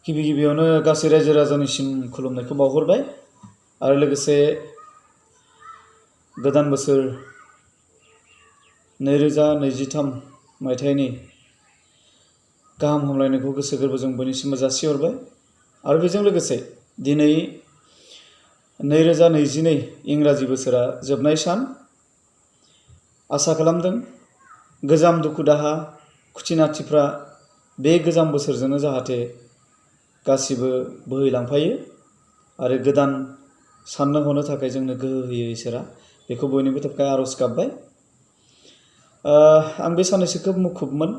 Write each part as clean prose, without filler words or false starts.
गिबि गिबियावनो गासै रायजो राजानिसिम खुलुमनायखौ बावहरबाय आरो लोगोसे गोदान बोसोर 2023 मायथाइनि गाहाम हामलायनायखौ गोसो गोरबोजों बयनिसिमबो जासिहरबाय आरो बेजों लोगोसे दिनै 2022 इंराजि बोसोरा जोबनाय सान आसा खालामदों गोजाम दुखु दाहा खुथिनाथिफ्रा बे गोजाम बोसोरजोंनो जाहाथे गासिबो बोहैलांफायो आरो गोदान साननो हनो थाखाय जोंनो गोहो होयो इसोरा बेखौ बयनिबो थाखाय आरज गाबबाय। आं बे साननैसो खोब मुखुबमोन।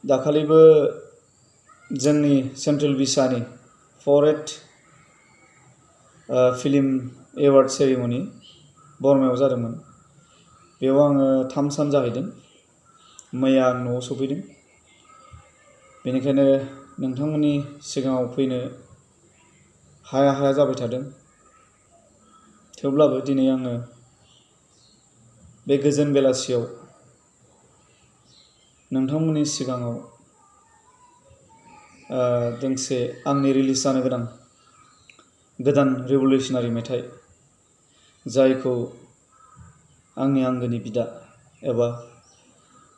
दाखालिबो जोंनि central बिसानि 4th film award ceremony बरमायाव जादोंमोन। बेयाव आङो 3 सान जाहैदों। मैया आं न'आव सफैदों। बेनिखायनो नोंथांमोननि सिगाङाव फैनो हाया जाबाय थादों। थेवब्लाबो दिनै आङो बे गोजोन बेलासियाव नोंथांमोननि सिगाङाव दोंसे आंनि रिलिज जानो गोनां गोदान रिभलिउसनारि मेथाइ जायखौ आंनि आंगोनि बिदा एबा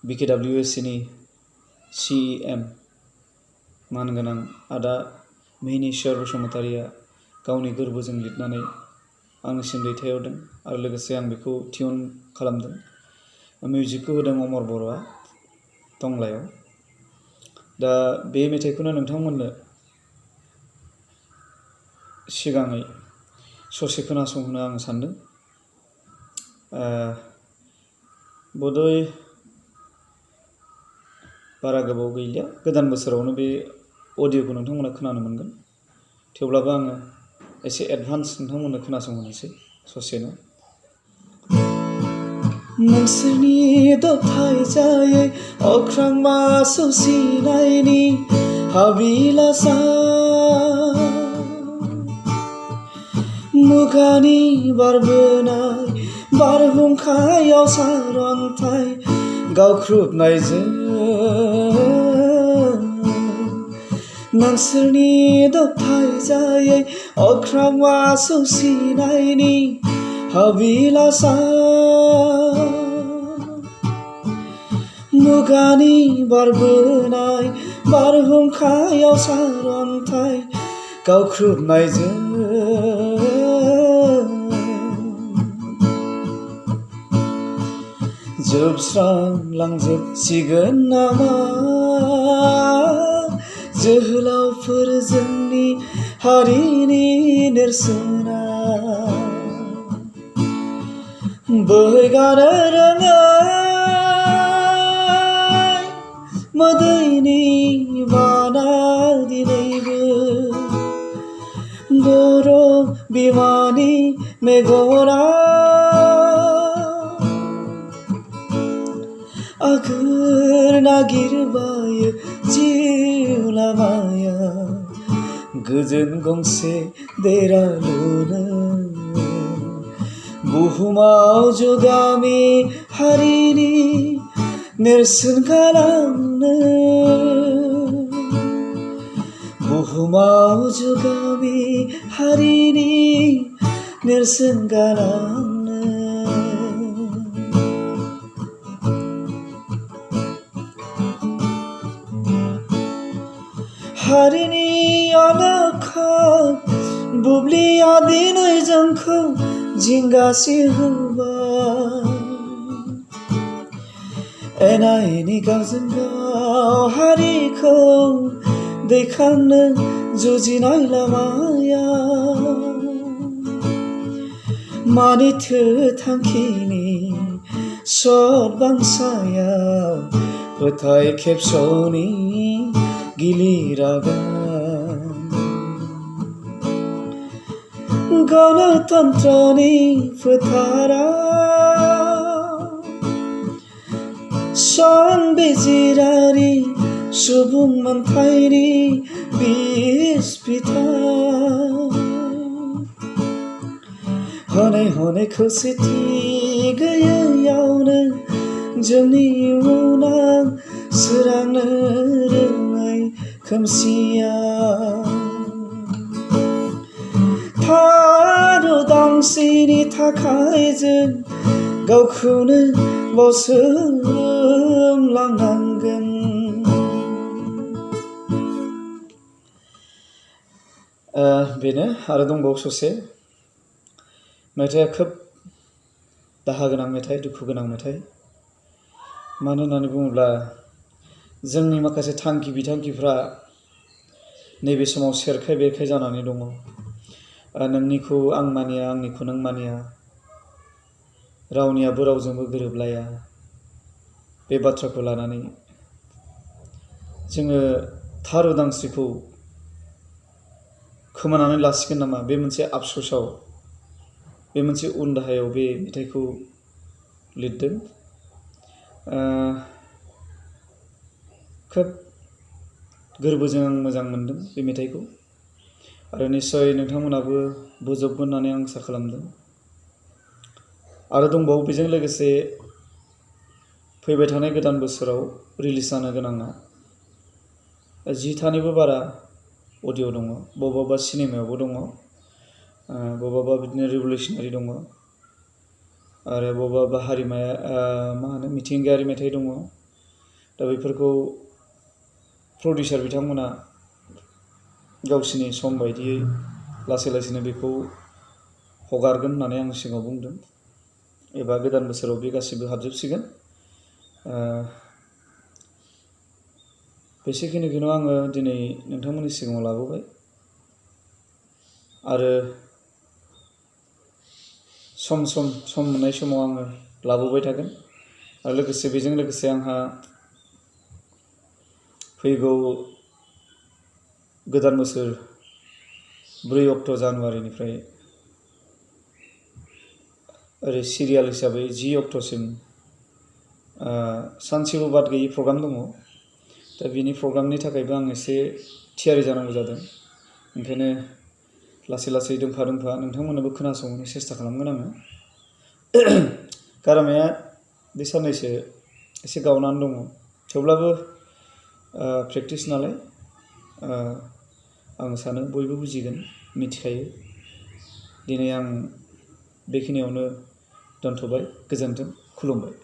BKWSनि CEM मानगोनां आदा मिहिनीश्वर बसुमतारिया गावनि गोरबोजों लिरनानै आंनिसिम दैथायहरदों आरो लोगोसे आं बेखौ टिउन खालामदों। मिउजिकखौ होदों अमर बर'आ टंलायाव। दा बे मेथाइखौनो नोंथांमोननो सिगाङै ससे खोनासंहोनो आं सानदों। बधय बारा गोबाव गैलिया गोदान बोसोरावनो बे अडिअखौ नोंथांमोना खोनानो मोनगोन। थेवब्लाबो आङो एसे एडभान्स नोंथांमोननो खोनासंहोनोसै ससेनो। नोंसोरनि दबथाय जायै अख्रांमा सौसिनायनि हाबिलासा मुगानि बारबोनाय बारहुंखायाव सारन्थाय गावख्रुबनायजों नोंसोरनि दबथाय जायै अख्रांमा सौसिनायनि हाबिलासा मुगानि बारबोनाय बारहुंखायाव सारन्थाय गावख्रुबनायजों जोबस्रांलांजोबसिगोन नामा जोहोलावफोर जोंनि हारिनि नेरसोना बोहैगानो रोङै मोदैनि बाना दिनैबो बर' बिमानि मेगना आगोर नागिरबायो जिउ लामाया गोजोन गंसे देरा लुनो बुहुमाव जुगामि हारिनि नेरसोन गालांनो बुहुमाव जुगामि हारिनि नेरसोन गालांनो हारिनि अलखा बुब्लिया दिनै जोंखौ जिंगासि होबाय एना एनि गावजों गाव हारिखौ दैखांनो जुजिनाय लामाया मानिथो थांखिनि सत बांसायाव फोथाय खेबस'नि गिलिरागान गणतन्त्रनि फोथारा संबिजिरारि सुबुं मोनथायनि बिस बिथा हनै हनै खौसेथि गैयैयावनो जोंनि इयुना सोरांनो रोङै खोमसिया थारु दांसेनि थाखाय जों गावखौनो बावसोमलांनांगोन बेनो आरो दंबावो ससे मेथाइया खोब दाहा गोनां मेथाइ दुखु गोनां मेथाइ मानो होननानै बुङोब्ला जोंनि माखासे थांखि बिथांखिफ्रा नैबे समाव सेरखाय बेरखाय जानानै दङ नोंनिखौ आं मानिया आंनिखौ नों मानिया रावनियाबो रावजोंबो गोरोबलाया बे बाथ्राखौ लानानै जोङो थार उदांस्रिखौ खोमानानै लासिगोन नामा बे मोनसे आफसोसाव बे मोनसे उन दाहायाव बे मेथाइखौ लिरदों खोब गोरबोजों आं मोजां मोनदों बे मेथाइखौ आरो निस्सय नोंथांमोनाबो बोजबगोन होननानै आं आसा खालामदों आरो दंबावो बेजों लोगोसे फैबाय थानाय गोदान बोसोराव रिलिज जानो गोनाङा 10थानिबो बारा अडिअ दङ बबेबा सिनेमायावबो दङ बबेबा बिदिनो रिभलिउसनारि दङ आरो बबेबा हारिमाया मा होनो मिथिंगायारि मेथाइ दङ दा बेफोरखौ प्रडिउसार बिथांमोना गावसिनि सम बायदियै लासै लासैनो बेखौ हगारगोन होननानै आं सिगाङाव बुंदों एबा गोदान बोसोराव बे गासिबो हाबजोबसिगोन बेसेखिनिखौनो आङो दिनै नोंथांमोननि सिगाङाव लाबोबाय आरो सम मोननाय समाव आङो लाबोबाय थागोन आरो लोगोसे बेजों लोगोसे आंहा फैगौ गोदान बोसोर 4 अक्ट' जानुवारिनिफ्राय ओरै सिरियाल हिसाबै 10 अक्ट'सिम सानसेबो बाद गैयै प्रग्राम दङ दा बिनि प्रग्रामनि थाखायबो आं एसे थियारि जानांगौ जादों ओंखायनो लासै लासै दोंफा दोंफा नोंथांमोननोबो खोनासंनो सेस्था खालामगोन आङो गारामाया बे साननैसो एसे गावनानै दङ थेवब्लाबो प्रेक्टिस नालाय आं सानो बयबो बुजिगोन मिथिखायो दिनै आं बेखिनियावनो दोनथ'बाय गोजोन्थों खुलुमबाय